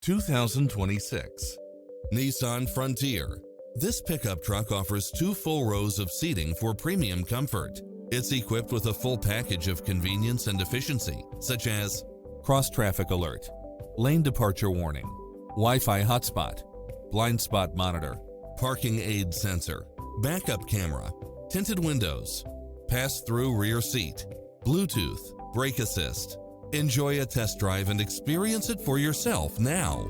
2026 Nissan Frontier. This pickup truck offers 2 full rows of seating for premium comfort. It's equipped with a full package of convenience and efficiency, such as cross-traffic alert, lane departure warning, Wi-Fi hotspot, blind spot monitor, parking aid sensor, backup camera, tinted windows, pass-through rear seat, Bluetooth, brake assist. Enjoy a test drive and experience it for yourself now.